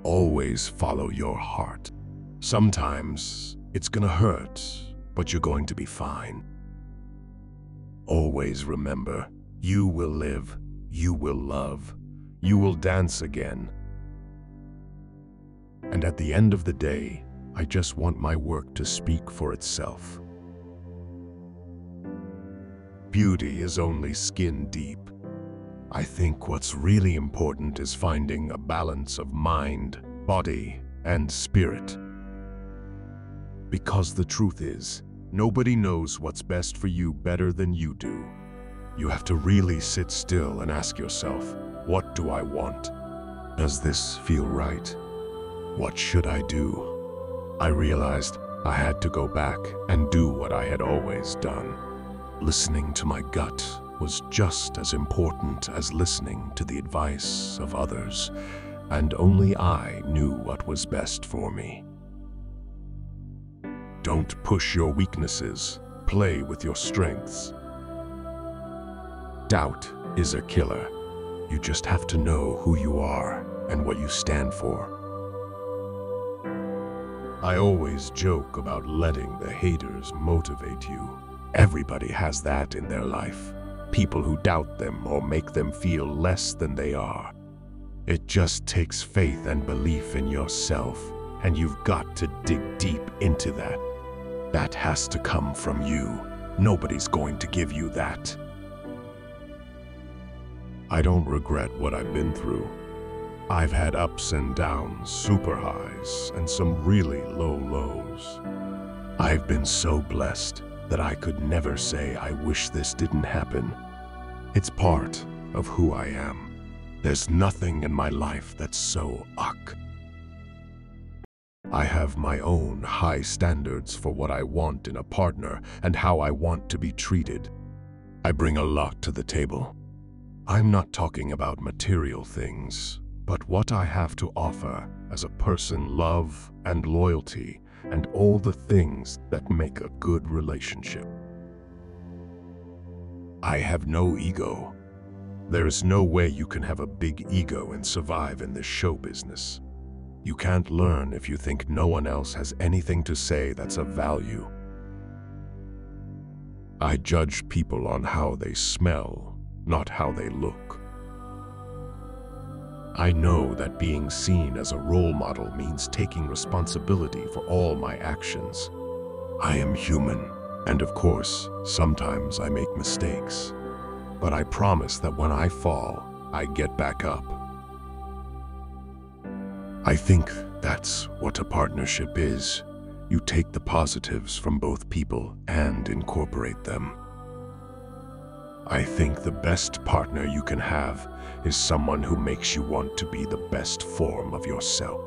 Always follow your heart. Sometimes it's gonna hurt, but you're going to be fine. Always remember, you will live, you will love, you will dance again. And at the end of the day, I just want my work to speak for itself. Beauty is only skin deep. I think what's really important is finding a balance of mind, body, and spirit. Because the truth is, nobody knows what's best for you better than you do. You have to really sit still and ask yourself, what do I want? Does this feel right? What should I do? I realized I had to go back and do what I had always done. Listening to my gut was just as important as listening to the advice of others, and only I knew what was best for me. Don't push your weaknesses, play with your strengths. Doubt is a killer. You just have to know who you are and what you stand for. I always joke about letting the haters motivate you. Everybody has that in their life. People who doubt them or make them feel less than they are. It just takes faith and belief in yourself, and you've got to dig deep into that. That has to come from you. Nobody's going to give you that. I don't regret what I've been through. I've had ups and downs, super highs, and some really low lows. I've been so blessed that I could never say I wish this didn't happen. It's part of who I am. There's nothing in my life that's so uck. I have my own high standards for what I want in a partner and how I want to be treated. I bring a lot to the table. I'm not talking about material things, but what I have to offer as a person, love and loyalty, and all the things that make a good relationship. I have no ego. There is no way you can have a big ego and survive in this show business. You can't learn if you think no one else has anything to say that's of value. I judge people on how they smell, not how they look. I know that being seen as a role model means taking responsibility for all my actions. I am human, and of course, sometimes I make mistakes. But I promise that when I fall, I get back up. I think that's what a partnership is. You take the positives from both people and incorporate them. I think the best partner you can have is someone who makes you want to be the best form of yourself.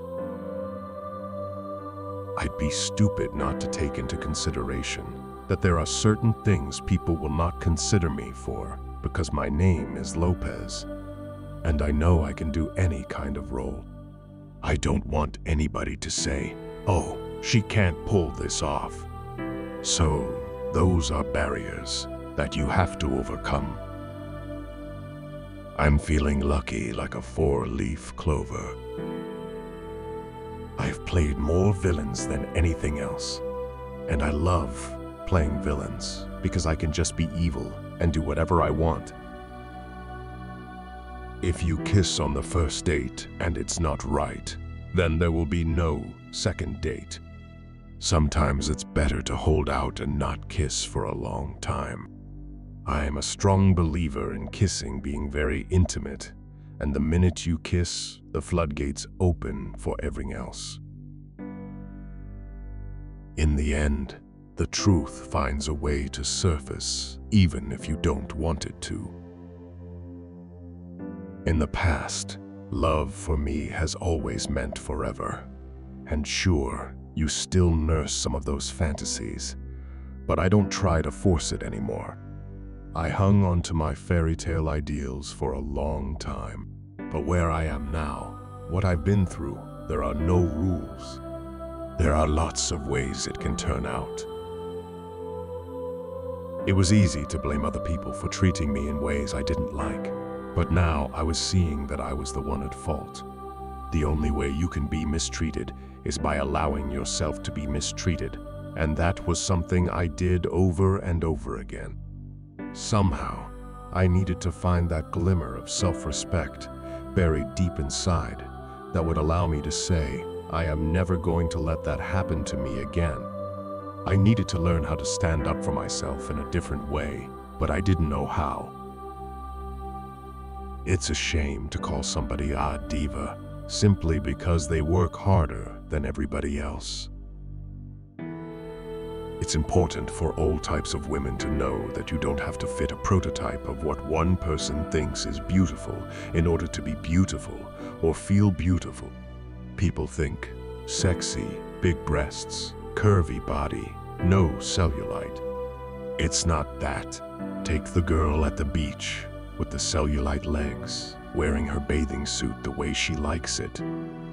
I'd be stupid not to take into consideration that there are certain things people will not consider me for because my name is Lopez, and I know I can do any kind of role. I don't want anybody to say, "Oh, she can't pull this off." So those are barriers that you have to overcome. I'm feeling lucky like a four-leaf clover. I've played more villains than anything else, and I love playing villains because I can just be evil and do whatever I want. If you kiss on the first date and it's not right, then there will be no second date. Sometimes it's better to hold out and not kiss for a long time. I am a strong believer in kissing being very intimate, and the minute you kiss, the floodgates open for everything else. In the end, the truth finds a way to surface, even if you don't want it to. In the past, love for me has always meant forever. And sure, you still nurse some of those fantasies, but I don't try to force it anymore. I hung on to my fairy tale ideals for a long time, but where I am now, what I've been through, there are no rules. There are lots of ways it can turn out. It was easy to blame other people for treating me in ways I didn't like, but now I was seeing that I was the one at fault. The only way you can be mistreated is by allowing yourself to be mistreated. And that was something I did over and over again. Somehow, I needed to find that glimmer of self-respect buried deep inside that would allow me to say, I am never going to let that happen to me again. I needed to learn how to stand up for myself in a different way, but I didn't know how. It's a shame to call somebody a diva simply because they work harder than everybody else. It's important for all types of women to know that you don't have to fit a prototype of what one person thinks is beautiful in order to be beautiful or feel beautiful. People think sexy, big breasts, curvy body, no cellulite. It's not that. Take the girl at the beach with the cellulite legs, wearing her bathing suit the way she likes it,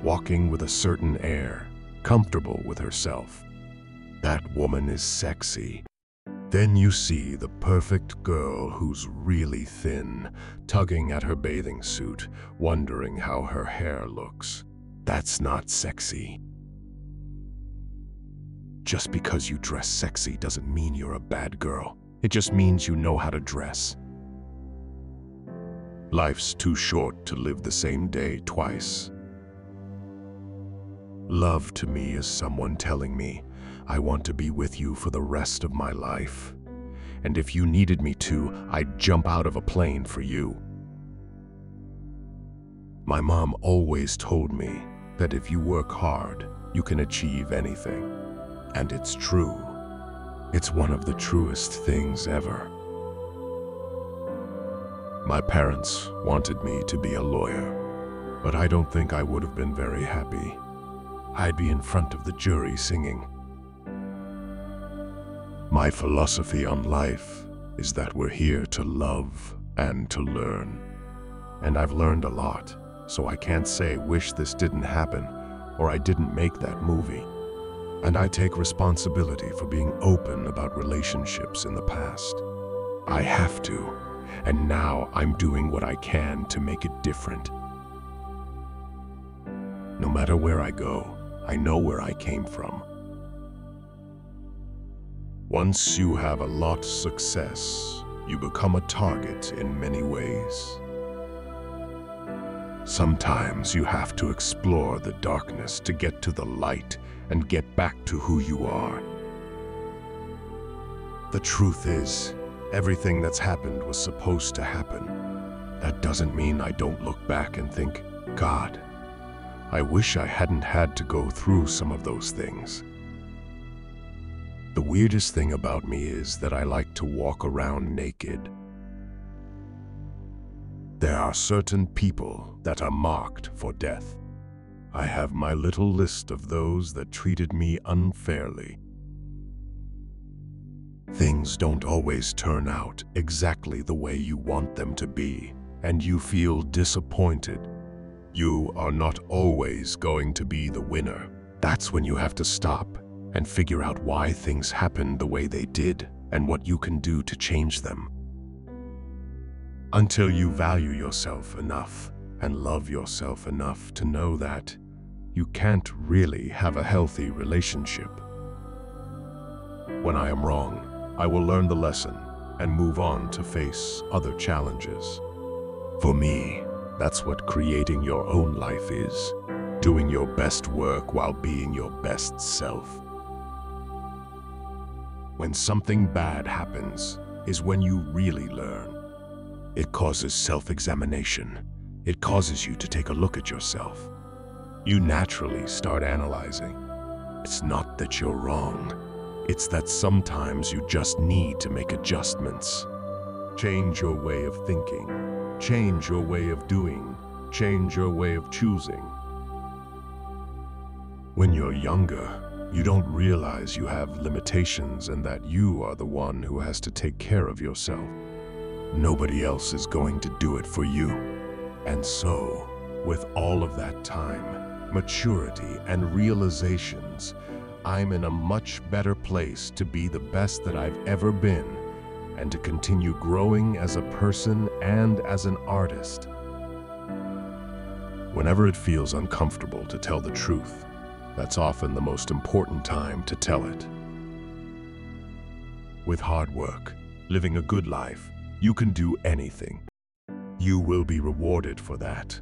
walking with a certain air, comfortable with herself. That woman is sexy. Then you see the perfect girl who's really thin, tugging at her bathing suit, wondering how her hair looks. That's not sexy. Just because you dress sexy doesn't mean you're a bad girl. It just means you know how to dress. Life's too short to live the same day twice. Love to me is someone telling me, I want to be with you for the rest of my life. And if you needed me to, I'd jump out of a plane for you. My mom always told me that if you work hard, you can achieve anything. And it's true. It's one of the truest things ever. My parents wanted me to be a lawyer, but I don't think I would have been very happy. I'd be in front of the jury singing. My philosophy on life is that we're here to love and to learn. And I've learned a lot, so I can't say wish this didn't happen or I didn't make that movie. And I take responsibility for being open about relationships in the past. I have to, and now I'm doing what I can to make it different. No matter where I go, I know where I came from. Once you have a lot of success, you become a target in many ways. Sometimes you have to explore the darkness to get to the light and get back to who you are. The truth is, everything that's happened was supposed to happen. That doesn't mean I don't look back and think, God, I wish I hadn't had to go through some of those things. The weirdest thing about me is that I like to walk around naked. There are certain people that are marked for death. I have my little list of those that treated me unfairly. Things don't always turn out exactly the way you want them to be, and you feel disappointed. You are not always going to be the winner. That's when you have to stop and figure out why things happened the way they did and what you can do to change them. Until you value yourself enough and love yourself enough to know that you can't really have a healthy relationship. When I am wrong, I will learn the lesson and move on to face other challenges. For me, that's what creating your own life is, doing your best work while being your best self. When something bad happens is when you really learn. It causes self-examination. It causes you to take a look at yourself. You naturally start analyzing. It's not that you're wrong. It's that sometimes you just need to make adjustments. Change your way of thinking. Change your way of doing. Change your way of choosing. When you're younger, you don't realize you have limitations and that you are the one who has to take care of yourself. Nobody else is going to do it for you. And so, with all of that time, maturity, and realizations, I'm in a much better place to be the best that I've ever been and to continue growing as a person and as an artist. Whenever it feels uncomfortable to tell the truth, that's often the most important time to tell it. With hard work, living a good life, you can do anything. You will be rewarded for that.